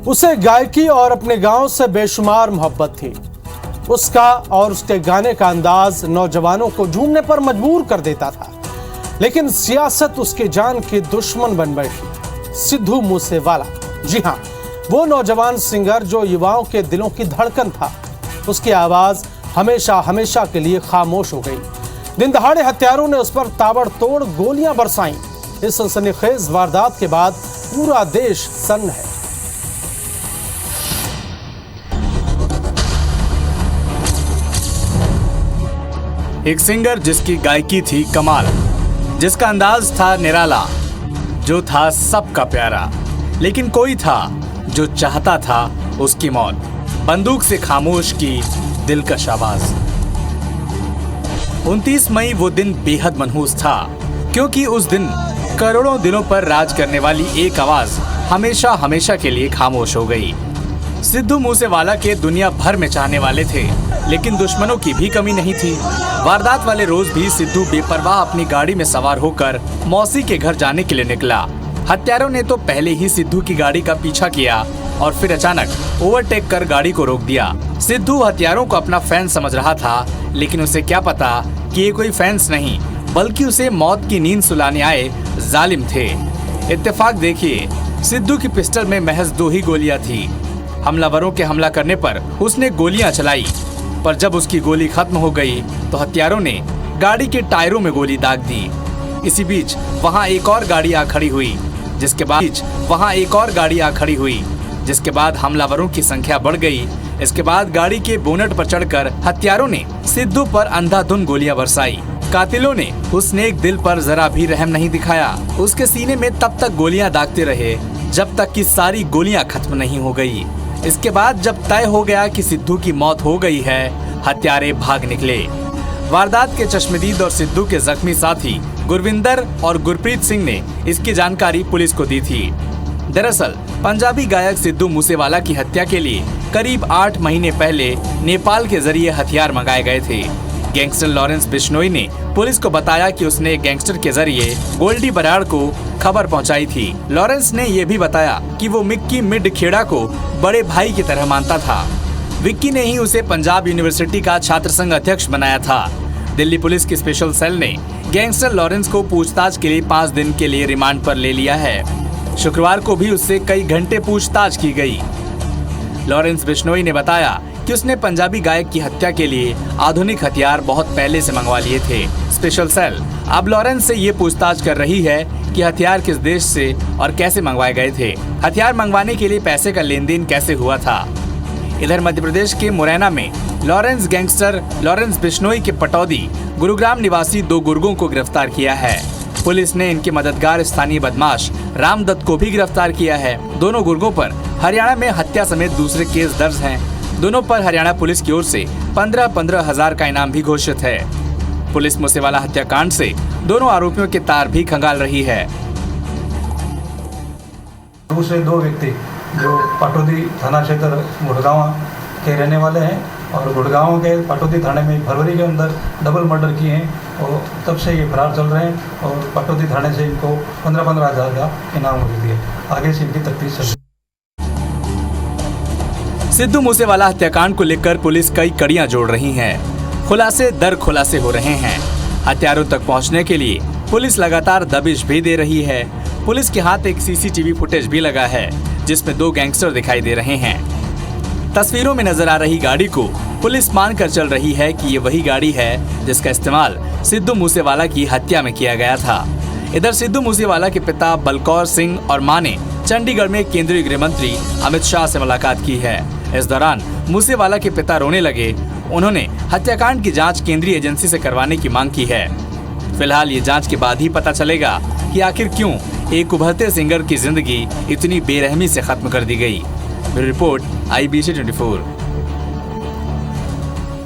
उसे गायकी और अपने गांव से बेशुमार मोहब्बत थी। उसका और उसके गाने का अंदाज नौजवानों को झूमने पर मजबूर कर देता था। लेकिन सियासत उसके जान की दुश्मन बन बैठी। सिद्धू मूसेवाला, जी हां, वो नौजवान सिंगर जो युवाओं के दिलों की धड़कन था। उसकी आवाज हमेशा हमेशा के लिए खामोश हो गई। दिन दहाड़े हत्यारों ने उस पर ताबड़तोड़ गोलियां बरसाईं। इस सनसनीखेज वारदात के बाद पूरा देश सन्न है। एक सिंगर जिसकी गायकी थी कमाल, जिसका अंदाज था निराला, जो था सबका प्यारा, लेकिन कोई था जो चाहता था उसकी मौत। बंदूक से खामोश की दिलकश आवाज। 29 मई वो दिन बेहद मनहूस था, क्योंकि उस दिन करोड़ों दिलों पर राज करने वाली एक आवाज हमेशा हमेशा के लिए खामोश हो गई। सिद्धू मूसेवाला के दुनिया भर में चाहने वाले थे, लेकिन दुश्मनों की भी कमी नहीं थी। वारदात वाले रोज भी सिद्धू बेपरवाह अपनी गाड़ी में सवार होकर मौसी के घर जाने के लिए निकला। हत्यारों ने तो पहले ही सिद्धू की गाड़ी का पीछा किया और फिर अचानक ओवरटेक कर गाड़ी को रोक दिया। सिद्धू हत्यारों को अपना फैन समझ रहा था, लेकिन उसे क्या पता कि ये कोई फैंस नहीं, बल्कि उसे मौत की नींद सुलाने आए जालिम थे। इत्तेफाक देखिए, सिद्धू की पिस्टल में महज 2 ही गोलियां थी। हमलावरों के हमला करने पर उसने गोलियां चलाई, पर जब उसकी गोली खत्म हो गई तो हत्यारों ने गाड़ी के टायरों में गोली दाग दी। इसी बीच वहां एक और गाड़ी आ खड़ी हुई, जिसके बाद हमलावरों की संख्या बढ़ गई। इसके बाद गाड़ी के बोनट पर चढ़कर हत्यारों ने सिद्धू पर अंधाधुंध गोलियां बरसाई। कातिलों ने उस नेक दिल पर जरा भी रहम नहीं दिखाया। उसके सीने में तब तक गोलियां दागते रहे जब तक कि सारी गोलियां खत्म नहीं हो गई। इसके बाद जब तय हो गया कि सिद्धू की मौत हो गई है, हत्यारे भाग निकले। वारदात के चश्मदीद और सिद्धू के जख्मी साथी गुरविंदर और गुरप्रीत सिंह ने इसकी जानकारी पुलिस को दी थी। दरअसल पंजाबी गायक सिद्धू मूसेवाला की हत्या के लिए करीब 8 महीने पहले नेपाल के जरिए हथियार मंगाए गए थे। गैंगस्टर लॉरेंस बिश्नोई ने पुलिस को बताया कि उसने गैंगस्टर के जरिए गोल्डी बराड़ को खबर पहुंचाई थी। लॉरेंस ने यह भी बताया कि वो मिक्की मिड खेड़ा को बड़े भाई की तरह मानता था। विक्की ने ही उसे पंजाब यूनिवर्सिटी का छात्र संघ अध्यक्ष बनाया था। दिल्ली पुलिस की स्पेशल सेल ने गैंगस्टर लॉरेंस को पूछताछ के लिए 5 दिन के लिए रिमांड पर ले लिया है। शुक्रवार को भी उससे कई घंटे पूछताछ की गई। लॉरेंस बिश्नोई ने बताया कि उसने पंजाबी गायक की हत्या के लिए आधुनिक हथियार बहुत पहले से मंगवा लिए थे। स्पेशल सेल अब लॉरेंस से ये पूछताछ कर रही है कि हथियार किस देश से और कैसे मंगवाए गए थे। हथियार मंगवाने के लिए पैसे का लेन देन कैसे हुआ था। इधर मध्य प्रदेश के मुरैना में लॉरेंस गैंगस्टर लॉरेंस बिश्नोई के पटौदी गुरुग्राम निवासी 2 गुर्गों को गिरफ्तार किया है। पुलिस ने इनके मददगार स्थानीय बदमाश रामदत्त को भी गिरफ्तार किया है। दोनों गुर्गों पर हरियाणा में हत्या समेत दूसरे केस दर्ज हैं। दोनों पर हरियाणा पुलिस की ओर से 15-15 हजार का इनाम भी घोषित है। पुलिस मूसेवाला हत्याकांड से दोनों आरोपियों के तार भी खंगाल रही है। दूसरे 2 व्यक्ति जो पाटोदी थाना क्षेत्र गुड़गांव के रहने वाले हैं और गुड़गांव के पाटोदी थाने में फरवरी के अंदर डबल मर्डर किए हैं और तब से ये फरार चल रहे हैं और पाटोदी थाने से इनको 15-15 हजार का इनाम दे दिए। आगे से इनकी तफ्तीश चल रही है। सिद्धू मूसेवाला हत्याकांड को लेकर पुलिस कई कड़ियां जोड़ रही है। खुलासे दर खुलासे हो रहे हैं। हत्यारों तक पहुंचने के लिए पुलिस लगातार दबिश भी दे रही है। पुलिस के हाथ एक CCTV फुटेज भी लगा है, जिसमें 2 गैंगस्टर दिखाई दे रहे हैं। तस्वीरों में नजर आ रही गाड़ी को पुलिस मानकर चल रही है कि ये वही गाड़ी है जिसका इस्तेमाल सिद्धू मूसेवाला की हत्या में किया गया था। इधर सिद्धू मूसेवाला के पिता बलकौर सिंह और मां ने चंडीगढ़ में केंद्रीय गृह मंत्री अमित शाह से मुलाकात की है। इस दौरान मूसेवाला के पिता रोने लगे। उन्होंने हत्याकांड की जांच केंद्रीय एजेंसी से करवाने की मांग की है। फिलहाल ये जांच के बाद ही पता चलेगा कि आखिर क्यों एक उभरते सिंगर की जिंदगी इतनी बेरहमी से खत्म कर दी गई। Report IBC 24।